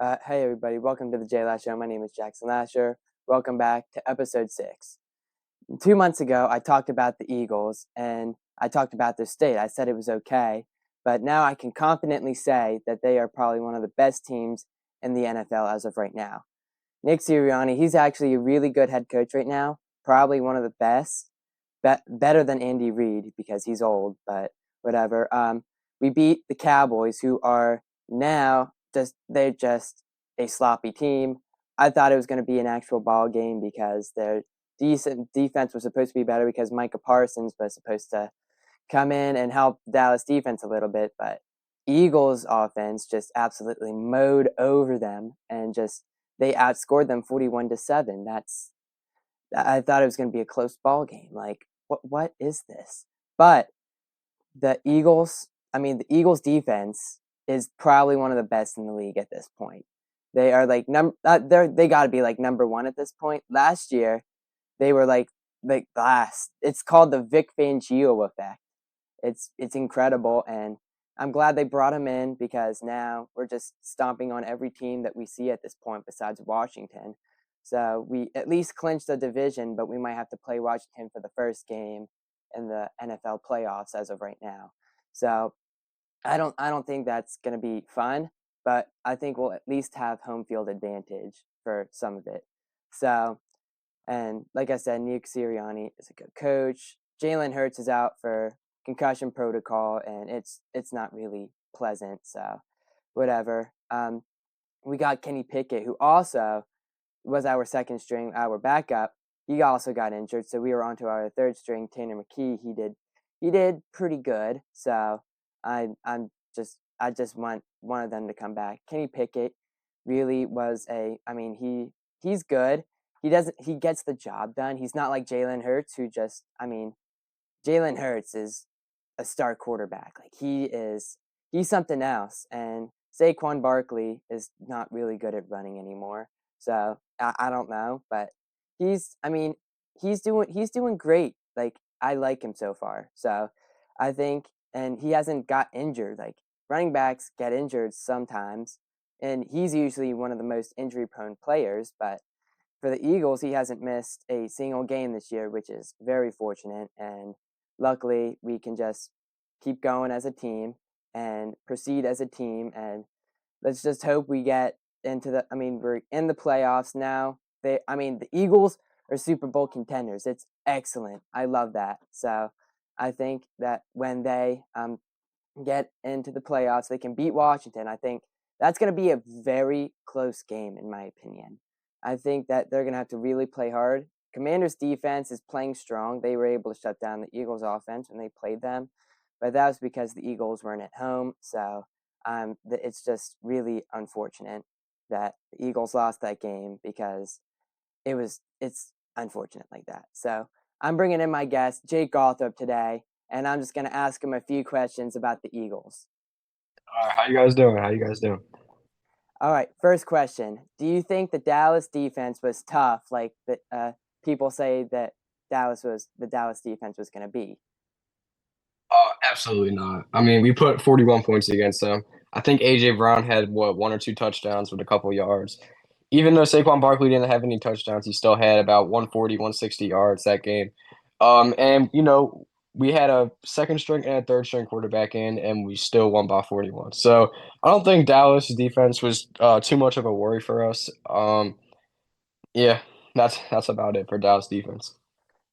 Hey everybody, welcome to the JLash Show. My name is Lasher. Welcome back to episode 6. 2 months ago, I talked about the Eagles and I talked about their state. I said it was okay, but now I can confidently say that they are probably one of the best teams in the NFL as of right now. Nick Sirianni, he's actually a really good head coach right now, probably one of the best, better than Andy Reid because he's old, but whatever. We beat the Cowboys, who are now they're just a sloppy team. I thought it was going to be an actual ball game because their decent defense was supposed to be better because Micah Parsons was supposed to come in and help Dallas defense a little bit, but Eagles offense just absolutely mowed over them and just they outscored them 41-7. I thought it was going to be a close ball game. Like what is this? But the Eagles defense is probably one of the best in the league at this point. They are like they got to be like number 1 at this point. Last year, they were like last. It's called the Vic Fangio effect. It's incredible, and I'm glad they brought him in because now we're just stomping on every team that we see at this point besides Washington. So we at least clinched the division, but we might have to play Washington for the first game in the NFL playoffs as of right now. So I don't think that's going to be fun, but I think we'll at least have home field advantage for some of it. So, and like I said, Nick Sirianni is a good coach. Jalen Hurts is out for concussion protocol, and it's not really pleasant. So, whatever. We got Kenny Pickett, who also was our second string, our backup. He also got injured, so we were on to our third string, Tanner McKee. He did pretty good. So I just want one of them to come back. Kenny Pickett really was he's good. He gets the job done. He's not like Jalen Hurts, who just Jalen Hurts is a star quarterback. Like he's something else. And Saquon Barkley is not really good at running anymore. So I don't know, but he's I mean he's doing great. Like I like him so far. So I think, and he hasn't got injured. Like running backs get injured sometimes, and he's usually one of the most injury prone players. But for the Eagles, he hasn't missed a single game this year, which is very fortunate. And luckily, we can just keep going as a team and proceed as a team. And let's just hope we get into we're in the playoffs now. The Eagles are Super Bowl contenders. It's excellent. I love that. So I think that when they get into the playoffs, they can beat Washington. I think that's going to be a very close game, in my opinion. I think that they're going to have to really play hard. Commanders' defense is playing strong. They were able to shut down the Eagles' offense when they played them, but that was because the Eagles weren't at home. So it's just really unfortunate that the Eagles lost that game because it's unfortunate like that. So I'm bringing in my guest, Jake Gawthorpe, today, and I'm just going to ask him a few questions about the Eagles. All right, how you guys doing? How you guys doing? All right, first question. Do you think the Dallas defense was tough, like people say that the Dallas defense was going to be? Absolutely not. I mean, we put 41 points against them. I think AJ Brown had one or two touchdowns with a couple yards. Even though Saquon Barkley didn't have any touchdowns, he still had about 140, 160 yards that game. And we had a second string and a third string quarterback in, and we still won by 41. So I don't think Dallas' defense was too much of a worry for us. Yeah, that's about it for Dallas defense.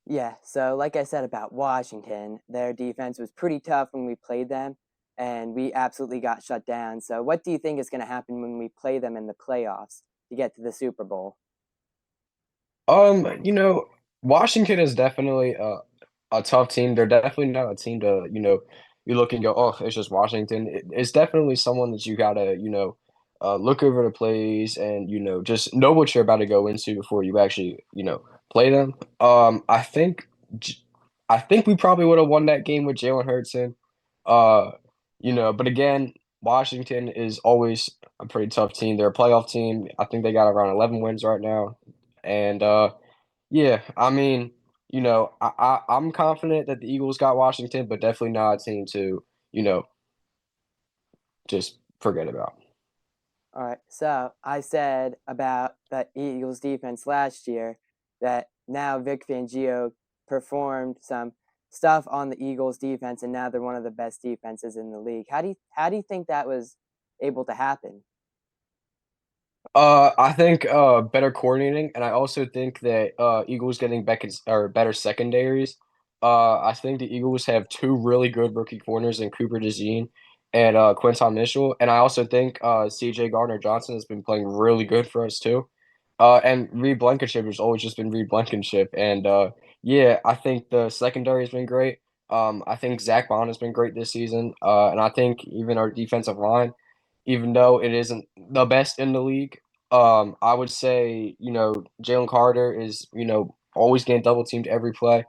Yeah, so like I said about Washington, their defense was pretty tough when we played them, and we absolutely got shut down. So what do you think is going to happen when we play them in the playoffs to get to the Super Bowl? You know, Washington is definitely a tough team. They're definitely not a team to, you look and go, oh, it's just Washington. It's definitely someone that you gotta, look over the plays and, just know what you're about to go into before you actually, play them. J- I think we probably would have won that game with Jalen Hurts in. Uh, but again, Washington is always a pretty tough team. They're a playoff team. I think they got around 11 wins right now. And yeah, I mean, I'm confident that the Eagles got Washington, but definitely not a team to, you know, just forget about. All right. So I said about the Eagles defense last year that now Vic Fangio performed some stuff on the Eagles defense, and now they're one of the best defenses in the league. How do you think that was able to happen? I think, better coordinating, and I also think that, Eagles getting back or better secondaries. I think the Eagles have 2 really good rookie corners in Cooper DeJean and, Quinton Mitchell, and I also think, CJ Gardner-Johnson has been playing really good for us too. And Reed Blankenship has always just been Reed Blankenship, and, yeah, I think the secondary has been great. I think Zach Bond has been great this season, and I think even our defensive line, even though it isn't the best in the league, I would say, Jalen Carter is, always getting double teamed every play.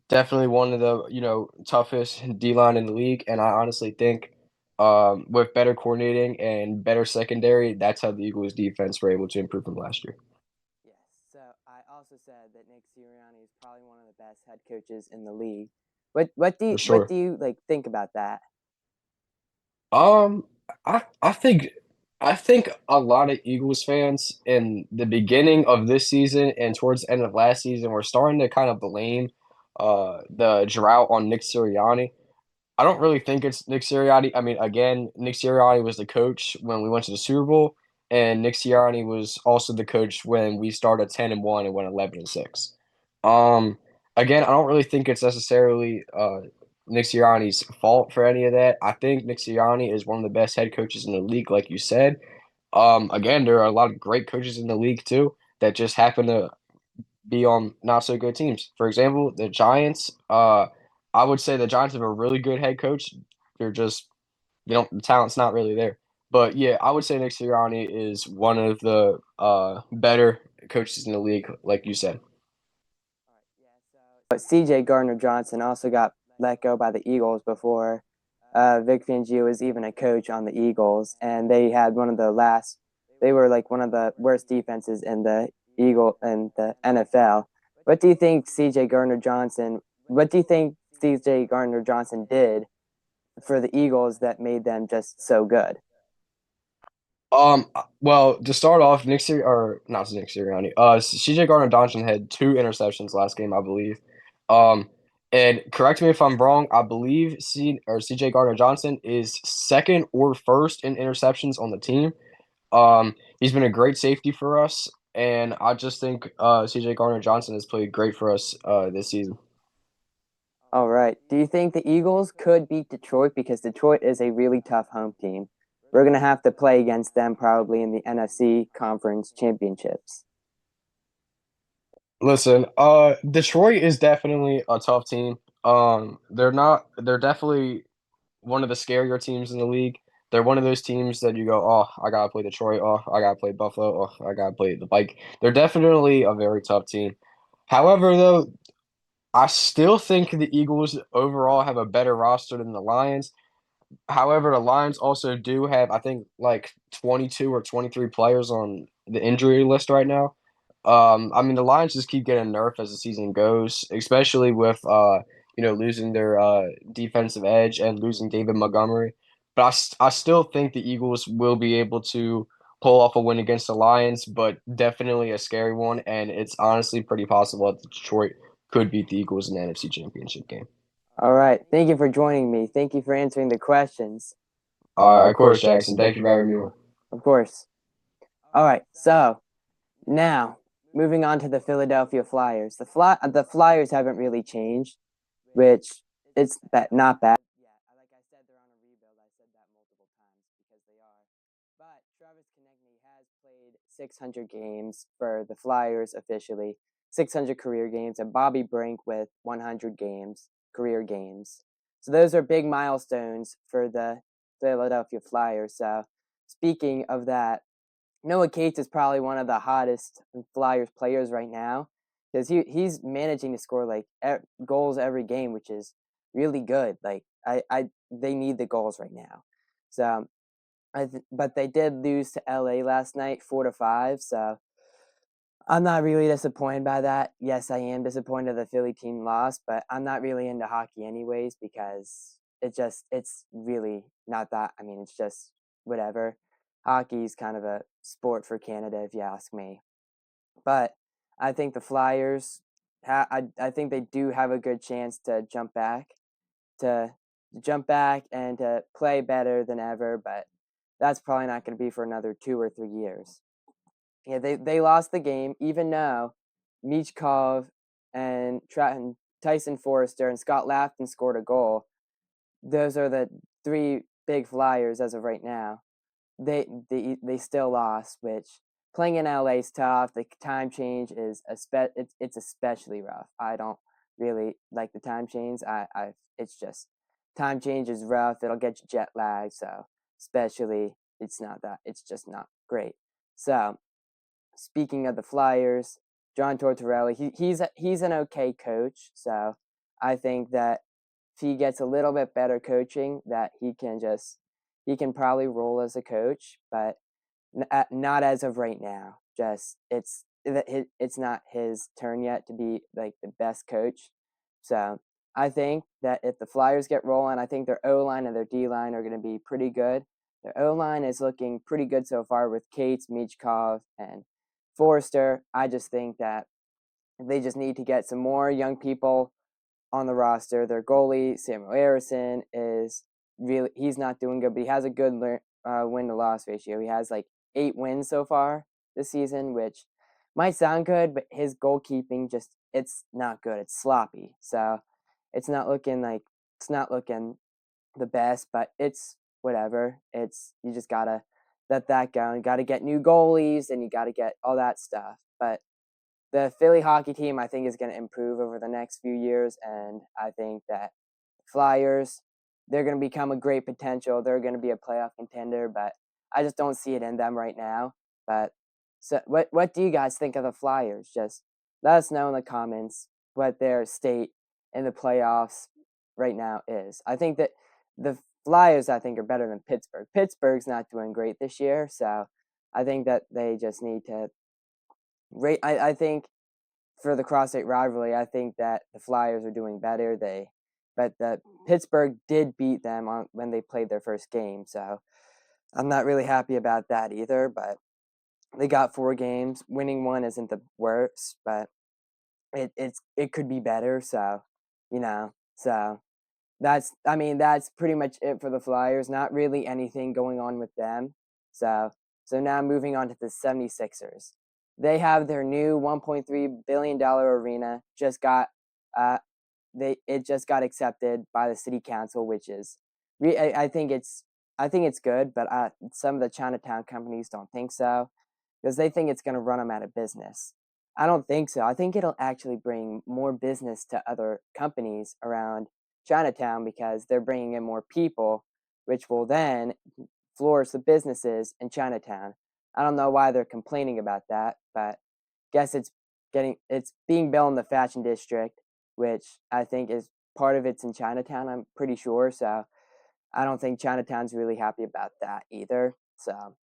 Definitely one of the, toughest D-line in the league, and I honestly think, with better coordinating and better secondary, that's how the Eagles' defense were able to improve from last year. Yes. So I also said that Nick Sirianni is probably one of the best head coaches in the league. What do For you what sure. do you like think about that? Um, I think a lot of Eagles fans in the beginning of this season and towards the end of last season were starting to kind of blame, the drought on Nick Sirianni. I don't really think it's Nick Sirianni. I mean, again, Nick Sirianni was the coach when we went to the Super Bowl, and Nick Sirianni was also the coach when we started 10-1 and went 11-6. Um, Again, I don't really think it's necessarily Nick Sirianni's fault for any of that. I think Nick Sirianni is one of the best head coaches in the league, like you said. Again, there are a lot of great coaches in the league too that just happen to be on not so good teams. For example, the Giants. I would say the Giants have a really good head coach. They're just the talent's not really there. But yeah, I would say Nick Sirianni is one of the better coaches in the league, like you said. All right, yeah. But CJ Gardner Johnson also got let go by the Eagles before Vic Fangio was even a coach on the Eagles, and they had one of the last. They were like one of the worst defenses in the NFL. What do you think CJ Gardner Johnson? What do you think CJ Gardner Johnson did for the Eagles that made them just so good? Well, to start off, or not Nick Sirianni, CJ Gardner-Johnson had 2 interceptions last game, I believe. Um, and correct me if I'm wrong, I believe CJ Gardner-Johnson is 2nd or 1st in interceptions on the team. He's been a great safety for us, and I just think CJ Gardner-Johnson has played great for us this season. All right. Do you think the Eagles could beat Detroit because Detroit is a really tough home team? We're going to have to play against them probably in the NFC Conference Championships. Listen, Detroit is definitely a tough team. They're definitely one of the scarier teams in the league. They're one of those teams that you go, "Oh, I gotta play Detroit. Oh, I gotta play Buffalo. Oh, I gotta play the Bike." They're definitely a very tough team. However, though, I still think the Eagles overall have a better roster than the Lions. However, the Lions also do have, I think, like 22 or 23 players on the injury list right now. I mean, the Lions just keep getting nerfed as the season goes, especially with losing their defensive edge and losing David Montgomery. But I still think the Eagles will be able to pull off a win against the Lions, but definitely a scary one. And it's honestly pretty possible that Detroit could beat the Eagles in the NFC Championship game. All right. Thank you for joining me. Thank you for answering the questions. Of course, Jackson. Thank you for having me on. Of course. All right. So now moving on to the Philadelphia Flyers. The Flyers haven't really changed, which it's not bad. Yeah, like I said, they're on a rebuild. I said that multiple times because they are. But Travis Konechny has played 600 games for the Flyers officially, 600 career games, and Bobby Brink with 100 career games. So those are big milestones for the Philadelphia Flyers. So speaking of that, Noah Cates is probably one of the hottest Flyers players right now because he's managing to score like goals every game, which is really good. Like they need the goals right now. So but they did lose to LA last night, 4-5. So I'm not really disappointed by that. Yes, I am disappointed the Philly team lost, but I'm not really into hockey anyways because it's really not that. I mean, it's just whatever. hockey's kind of a sport for Canada, if you ask me. But I think the Flyers, I think they do have a good chance to to jump back and to play better than ever. But that's probably not going to be for another 2 or 3 years. Yeah, they lost the game, even though Michkov and Tyson Forrester and Scott Laughton scored a goal. Those are the three big Flyers as of right now. They still lost, which playing in LA is tough. The time change is it's especially rough. I don't really like the time change. It's just time change is rough. It'll get you jet lag. So especially it's just not great. So speaking of the Flyers, John Tortorella, he's an okay coach. So I think that if he gets a little bit better coaching, that he can probably roll as a coach, but not as of right now. Just it's not his turn yet to be like the best coach. So I think that if the Flyers get rolling, I think their O line and their D line are going to be pretty good. Their O line is looking pretty good so far with Cates, Michkov, and Forrester. I just think that they just need to get some more young people on the roster. Their goalie, Samuel Harrison, he's not doing good, but he has a good win to loss ratio. He has like 8 wins so far this season, which might sound good, but his goalkeeping it's not good. It's sloppy. So it's not looking the best, but it's whatever. You just gotta let that go. You gotta get new goalies and you gotta get all that stuff. But the Philly hockey team, I think, is going to improve over the next few years, and I think that Flyers, they're going to become a great potential. They're going to be a playoff contender, but I just don't see it in them right now. But so, what do you guys think of the Flyers? Just let us know in the comments what their state in the playoffs right now is. I think that the Flyers, I think, are better than Pittsburgh. Pittsburgh's not doing great this year, so I think that they just need to I think for the cross-state rivalry, I think that the Flyers are doing better. But the Pittsburgh did beat them when they played their first game, so I'm not really happy about that either. But they got 4 games. Winning one isn't the worst, but it could be better. So, you know, so that's pretty much it for the Flyers. Not really anything going on with them. So now moving on to the 76ers. They have their new $1.3 billion arena uh it just got accepted by the city council, which is I think it's good, but some of the Chinatown companies don't think so because they think it's going to run them out of business. I don't think so. I think it'll actually bring more business to other companies around Chinatown because they're bringing in more people, which will then flourish the businesses in Chinatown. I don't know why they're complaining about that, but guess it's being built in the fashion district, which I think is part of it's in Chinatown. I'm pretty sure, so I don't think Chinatown's really happy about that either. So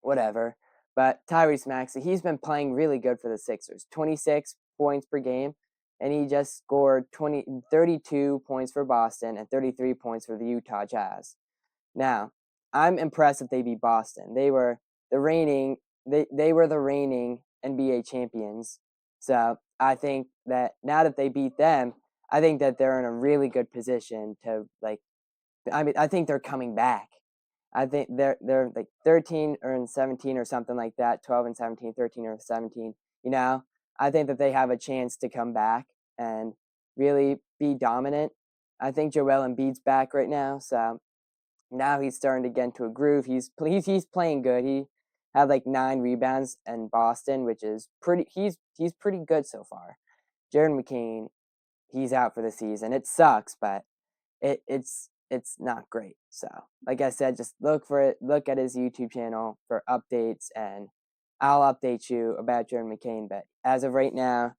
whatever. But Tyrese Maxey, he's been playing really good for the Sixers. 26 points per game, and he just scored 32 points for Boston and 33 points for the Utah Jazz. Now, I'm impressed if they beat Boston. They were the reigning NBA champions. So I think that now that they beat them, I think that they're in a really good position to I think they're coming back. I think they're like 13 or 17 or something like that, 12 and 17, 13 or 17, you know. I think that they have a chance to come back and really be dominant. I think Joel Embiid's back right now, so now he's starting to get into a groove. He's playing good. He had like 9 rebounds in Boston, which is pretty. He's pretty good so far. Jared McCain, he's out for the season. It sucks, but it's not great. So, like I said, just look for it. Look at his YouTube channel for updates, and I'll update you about Jared McCain. But as of right now,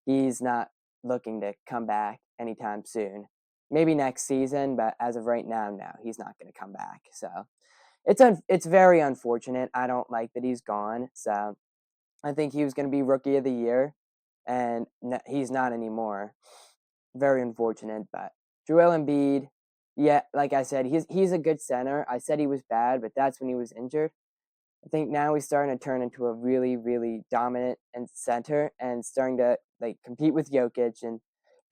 he's not looking to come back anytime soon. Maybe next season, but as of right now, no, he's not going to come back. So it's very unfortunate. I don't like that he's gone. So I think he was going to be Rookie of the Year, and he's not anymore. Very unfortunate. But Joel Embiid, yeah, like I said, he's a good center. I said he was bad, but that's when he was injured. I think now he's starting to turn into a really, really dominant and center and starting to like compete with Jokic and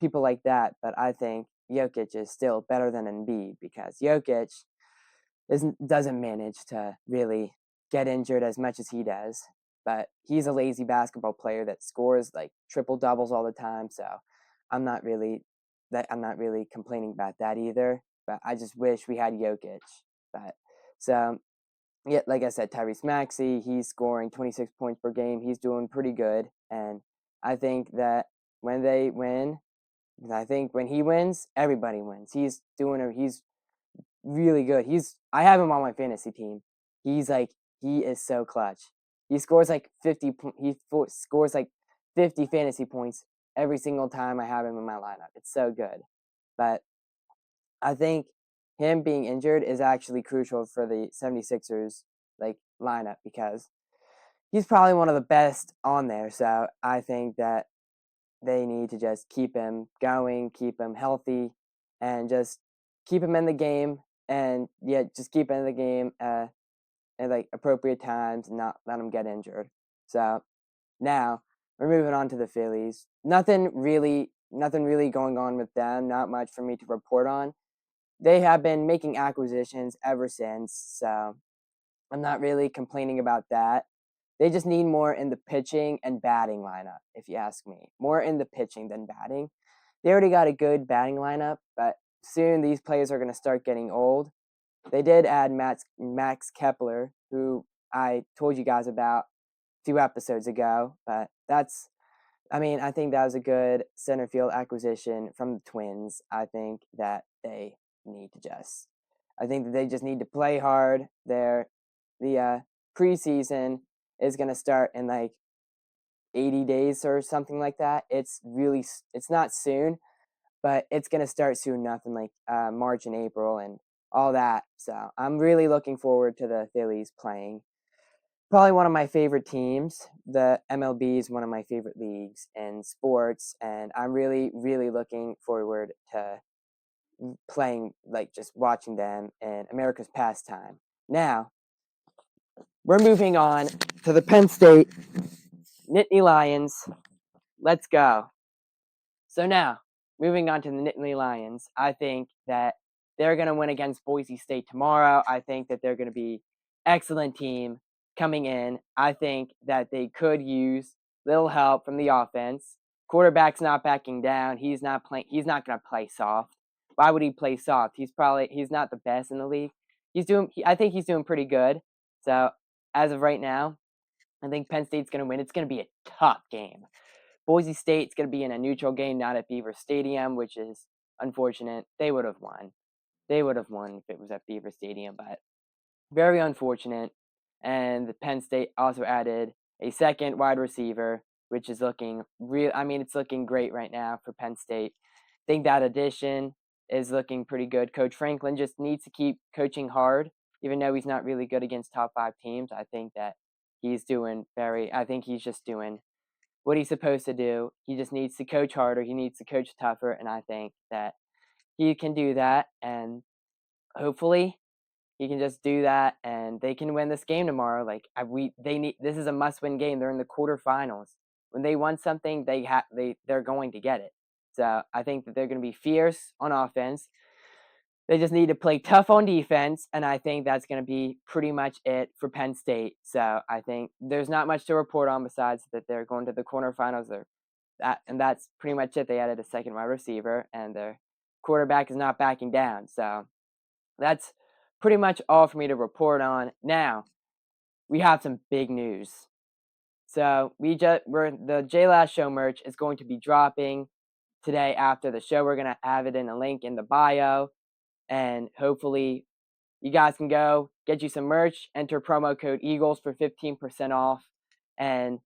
people like that. But I think Jokic is still better than Embiid because Jokic doesn't manage to really get injured as much as he does. But he's a lazy basketball player that scores like triple doubles all the time. So I'm not really I'm not really complaining about that either. But I just wish we had Jokic. But so yeah, like I said, Tyrese Maxey, he's scoring 26 points per game. He's doing pretty good. And I think that when they win, I think when he wins, everybody wins. He's really good. I have him on my fantasy team. He is so clutch. He scores like 50 scores like 50 fantasy points every single time I have him in my lineup. It's so good. But I think him being injured is actually crucial for the 76ers like lineup because he's probably one of the best on there. So I think that they need to just keep him going, keep him healthy, and just keep him in the game. And yeah, just keep him in the game at like appropriate times and not let him get injured. So now we're moving on to the Phillies. Nothing really going on with them. Not much for me to report on. They have been making acquisitions ever since, so I'm not really complaining about that. They just need more in the pitching and batting lineup, if you ask me. More in the pitching than batting. They already got a good batting lineup, but soon these players are going to start getting old. They did add Max Kepler, who I told you guys about a few episodes ago, but I think that was a good center field acquisition from the Twins. I think that they just need to play hard. The preseason is going to start in like 80 days or something like that. It's not soon, but it's going to start soon enough in like March and April and all that. So I'm really looking forward to the Phillies playing. Probably one of my favorite teams. The MLB is one of my favorite leagues in sports, and I'm really, really looking forward to playing, like just watching them in America's pastime. Now, we're moving on to the Penn State Nittany Lions. Let's go. So now, moving on to the Nittany Lions, I think that they're going to win against Boise State tomorrow. I think that they're going to be excellent team coming in. I think that they could use little help from the offense. Quarterback's not backing down. He's not going to play soft. Why would he play soft? He's not the best in the league. I think he's doing pretty good. So, as of right now, I think Penn State's going to win. It's going to be a tough game. Boise State's going to be in a neutral game, not at Beaver Stadium, which is unfortunate. They would have won. They would have won if it was at Beaver Stadium, but very unfortunate. And the Penn State also added a second wide receiver, which is looking real. I mean, it's looking great right now for Penn State. I think that addition is looking pretty good. Coach Franklin just needs to keep coaching hard, even though he's not really good against top 5 teams. I think that I think he's just doing what he's supposed to do. He just needs to coach harder. He needs to coach tougher, and I think that he can do that. And hopefully, he can just do that, and they can win this game tomorrow. This is a must-win game. They're in the quarterfinals. When they want something, they're going to get it. So I think that they're going to be fierce on offense. They just need to play tough on defense, and I think that's going to be pretty much it for Penn State. So I think there's not much to report on besides that they're going to the quarterfinals. And that's pretty much it. They added a second wide receiver, and their quarterback is not backing down. So that's pretty much all for me to report on. Now, we have some big news. So the JLash Show merch is going to be dropping today after the show. We're going to have it in a link in the bio. And hopefully you guys can go get you some merch, enter promo code Eagles for 15% off, and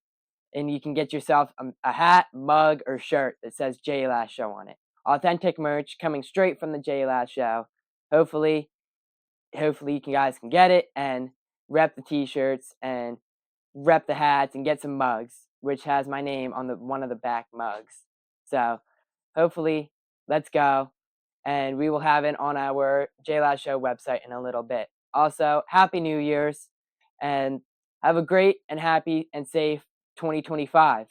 you can get yourself a hat, mug, or shirt that says JLash Show on it. Authentic merch coming straight from the JLash Show. Hopefully you guys can get it and rep the t-shirts and rep the hats and get some mugs, which has my name on one of the back mugs. So hopefully, let's go. And we will have it on our JLash Show website in a little bit. Also, Happy New Year's. And Have a great and happy and safe 2025.